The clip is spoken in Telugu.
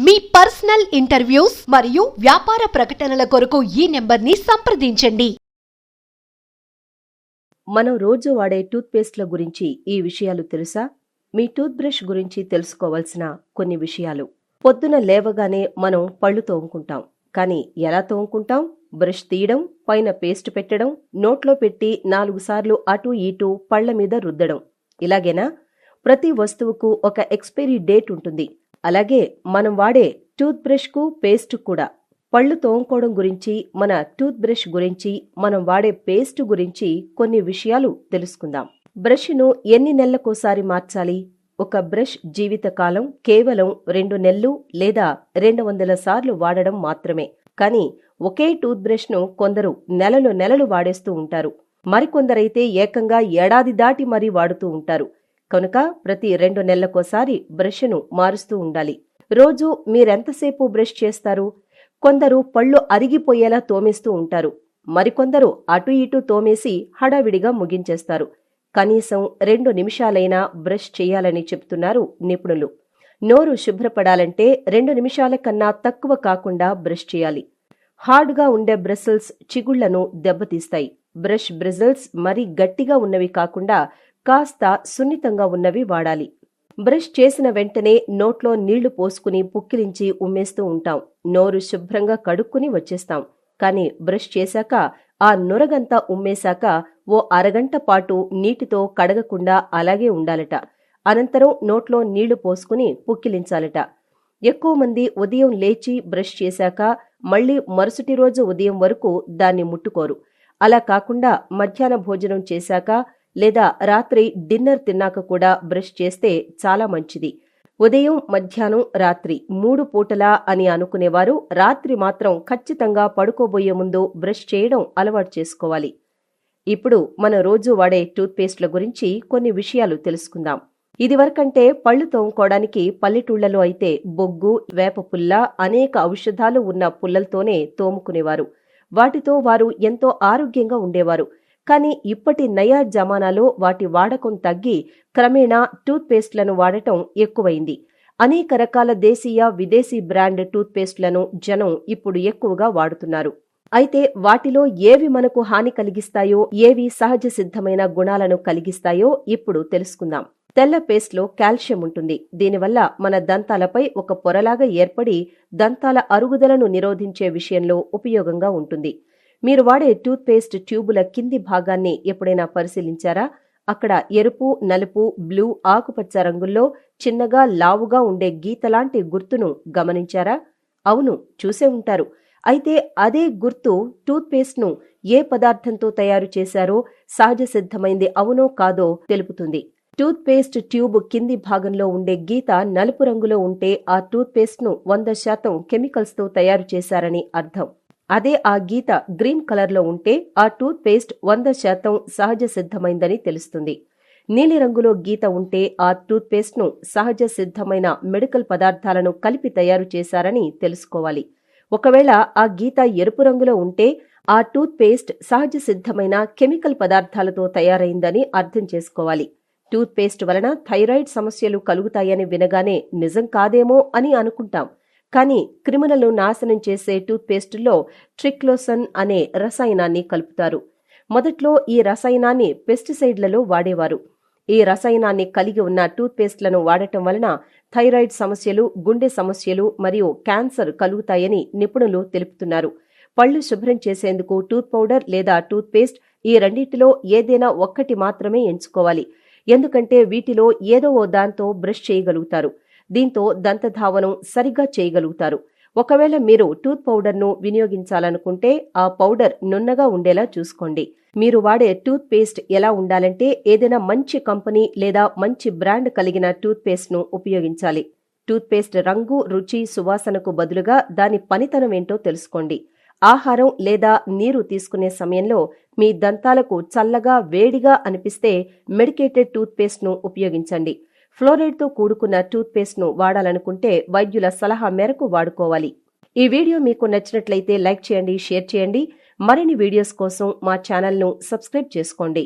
మీ పర్సనల్ ఇంటర్వ్యూస్ మరియు వ్యాపార ప్రకటనల కొరకు ఈ నెంబర్ని సంప్రదించండి. మనం రోజు వాడే టూత్ పేస్ట్ల గురించి ఈ విషయాలు తెలుసా? మీ టూత్ బ్రష్ గురించి తెలుసుకోవాల్సిన కొన్ని విషయాలు. పొద్దున లేవగానే మనం పళ్ళు తోముకుంటాం. కానీ ఎలా తోముకుంటాం? బ్రష్ తీయడం, పైన పేస్ట్ పెట్టడం, నోట్లో పెట్టి 4 సార్లు అటు ఇటు పళ్ల మీద రుద్దడం. ఇలాగేనా? ప్రతి వస్తువుకు ఒక ఎక్స్పైరీ డేట్ ఉంటుంది. అలాగే మనం వాడే టూత్ బ్రష్ కు పేస్ట్ కూడా. పళ్ళు తోముకోవడం గురించి, మన టూత్ బ్రష్ గురించి, మనం వాడే పేస్ట్ గురించి కొన్ని విషయాలు తెలుసుకుందాం. బ్రష్ను ఎన్ని నెలలకోసారి మార్చాలి? ఒక బ్రష్ జీవితకాలం కేవలం 2 నెలలు లేదా 200 సార్లు వాడడం మాత్రమే. కానీ ఒకే టూత్ బ్రష్ ను కొందరు నెలలు వాడేస్తూ ఉంటారు. మరికొందరైతే ఏకంగా ఏడాది దాటి మరీ వాడుతూ ఉంటారు. కనుక ప్రతి 2 నెలలకోసారి బ్రష్ను మారుస్తూ ఉండాలి. రోజు మీరెంతసేపు బ్రష్ చేస్తారు? కొందరు పళ్ళు అరిగిపోయేలా తోమేస్తూ ఉంటారు. మరికొందరు అటు ఇటు తోమేసి హడావిడిగా ముగించేస్తారు. కనీసం 2 నిమిషాలైనా బ్రష్ చేయాలని చెప్తున్నారు నిపుణులు. నోరు శుభ్రపడాలంటే 2 నిమిషాల కన్నా తక్కువ కాకుండా బ్రష్ చేయాలి. హార్డ్గా ఉండే బ్రిసిల్స్ చిగుళ్లను దెబ్బతీస్తాయి. బ్రష్ బ్రిసిల్స్ మరీ గట్టిగా ఉన్నవి కాకుండా కాస్త సున్నితంగా ఉన్నవి వాడాలి. బ్రష్ చేసిన వెంటనే నోట్లో నీళ్లు పోసుకుని పుక్కిలించి ఉమ్మేస్తూ ఉంటాం. నోరు శుభ్రంగా కడుక్కుని వచ్చేస్తాం. కానీ బ్రష్ చేశాక ఆ నురగంతా ఉమ్మేశాక ఓ అరగంట పాటు నీటితో కడగకుండా అలాగే ఉండాలట. అనంతరం నోట్లో నీళ్లు పోసుకుని పుక్కిలించాలట. ఎక్కువ మంది ఉదయం లేచి బ్రష్ చేశాక మళ్లీ మరుసటి రోజు ఉదయం వరకు దాన్ని ముట్టుకోరు. అలా కాకుండా మధ్యాహ్న భోజనం చేశాక లేదా రాత్రి డిన్నర్ తిన్నాక కూడా బ్రష్ చేస్తే చాలా మంచిది. ఉదయం, మధ్యాహ్నం, రాత్రి 3 పూటలా అని అనుకునేవారు రాత్రి మాత్రం ఖచ్చితంగా పడుకోబోయే ముందు బ్రష్ చేయడం అలవాటు చేసుకోవాలి. ఇప్పుడు మన రోజు వాడే టూత్ పేస్ట్ల గురించి కొన్ని విషయాలు తెలుసుకుందాం. ఇదివరకంటే పళ్ళు తోముకోవడానికి పల్లెటూళ్లలో అయితే బొగ్గు, వేప పుల్ల, అనేక ఔషధాలు ఉన్న పుల్లలతోనే తోముకునేవారు. వాటితో వారు ఎంతో ఆరోగ్యంగా ఉండేవారు. కానీ ఇప్పటి నయా జమానాలో వాటి వాడకం తగ్గి క్రమేణా టూత్ పేస్ట్లను వాడటం ఎక్కువైంది. అనేక రకాల దేశీయ, విదేశీ బ్రాండ్ టూత్ పేస్ట్లను జనం ఇప్పుడు ఎక్కువగా వాడుతున్నారు. అయితే వాటిలో ఏవి మనకు హాని కలిగిస్తాయో, ఏవి సహజ సిద్ధమైన గుణాలను కలిగిస్తాయో ఇప్పుడు తెలుసుకుందాం. తెల్ల పేస్ట్లో కాల్షియం ఉంటుంది. దీనివల్ల మన దంతాలపై ఒక పొరలాగా ఏర్పడి దంతాల అరుగుదలను నిరోధించే విషయంలో ఉపయోగంగా ఉంటుంది. మీరు వాడే టూత్ పేస్ట్ ట్యూబుల కింది భాగాన్ని ఎప్పుడైనా పరిశీలించారా? అక్కడ ఎరుపు, నలుపు, బ్లూ, ఆకుపచ్చ రంగుల్లో చిన్నగా లావుగా ఉండే గీతలాంటి గుర్తును గమనించారా? అవును, చూసే ఉంటారు. అయితే అదే గుర్తు టూత్ పేస్ట్ ను ఏ పదార్థంతో తయారు చేశారో, సహజ సిద్ధమైంది అవునో కాదో తెలుపుతుంది. టూత్ పేస్ట్ ట్యూబ్ కింది భాగంలో ఉండే గీత నలుపు రంగులో ఉంటే ఆ టూత్ పేస్ట్ ను 100% కెమికల్స్ తో తయారు చేశారని అర్థం. అదే ఆ గీత గ్రీన్ కలర్లో ఉంటే ఆ టూత్ పేస్ట్ 100% సహజ సిద్ధమైందని తెలుస్తుంది. నీలిరంగులో గీత ఉంటే ఆ టూత్ పేస్ట్ ను సహజ సిద్ధమైన మెడికల్ పదార్థాలను కలిపి తయారు చేశారని తెలుసుకోవాలి. ఒకవేళ ఆ గీత ఎరుపు రంగులో ఉంటే ఆ టూత్ పేస్ట్ సహజ సిద్ధమైన కెమికల్ పదార్థాలతో తయారైందని అర్థం చేసుకోవాలి. టూత్ పేస్ట్ వలన థైరాయిడ్ సమస్యలు కలుగుతాయని వినగానే నిజం కాదేమో అని అనుకుంటాం. కానీ క్రిములను నాశనం చేసే టూత్ పేస్టుల్లో ట్రిక్లోసన్ అనే రసాయనాన్ని కలుపుతారు. మొదట్లో ఈ రసాయనాన్ని పెస్టిసైడ్లలో వాడేవారు. ఈ రసాయనాన్ని కలిగి ఉన్న టూత్ పేస్ట్లను వాడటం వలన థైరాయిడ్ సమస్యలు, గుండె సమస్యలు మరియు క్యాన్సర్ కలుగుతాయని నిపుణులు తెలుపుతున్నారు. పళ్ళు శుభ్రం చేసేందుకు టూత్ పౌడర్ లేదా టూత్ పేస్ట్ ఈ రెండింటిలో ఏదైనా ఒక్కటి మాత్రమే ఎంచుకోవాలి. ఎందుకంటే వీటిలో ఏదో ఓ దాంతో బ్రష్ చేయగలుగుతారు. దీంతో దంతధావనం సరిగ్గా చేయగలుగుతారు. ఒకవేళ మీరు టూత్ పౌడర్ను వినియోగించాలనుకుంటే ఆ పౌడర్ నున్నగా ఉండేలా చూసుకోండి. మీరు వాడే టూత్ పేస్ట్ ఎలా ఉండాలంటే ఏదైనా మంచి కంపెనీ లేదా మంచి బ్రాండ్ కలిగిన టూత్ పేస్ట్ ను ఉపయోగించాలి. టూత్ పేస్ట్ రంగు, రుచి, సువాసనకు బదులుగా దాని పనితనం ఏంటో తెలుసుకోండి. ఆహారం లేదా నీరు తీసుకునే సమయంలో మీ దంతాలకు చల్లగా, వేడిగా అనిపిస్తే మెడికేటెడ్ టూత్ పేస్ట్ ను ఉపయోగించండి. ఫ్లోరైడ్తో కూడుకున్న టూత్ పేస్ట్ ను వాడాలనుకుంటే వైద్యుల సలహా మేరకు వాడుకోవాలి. ఈ వీడియో మీకు నచ్చినట్లయితే లైక్ చేయండి, షేర్ చేయండి. మరిన్ని వీడియోస్ కోసం మా ఛానల్ను సబ్స్క్రైబ్ చేసుకోండి.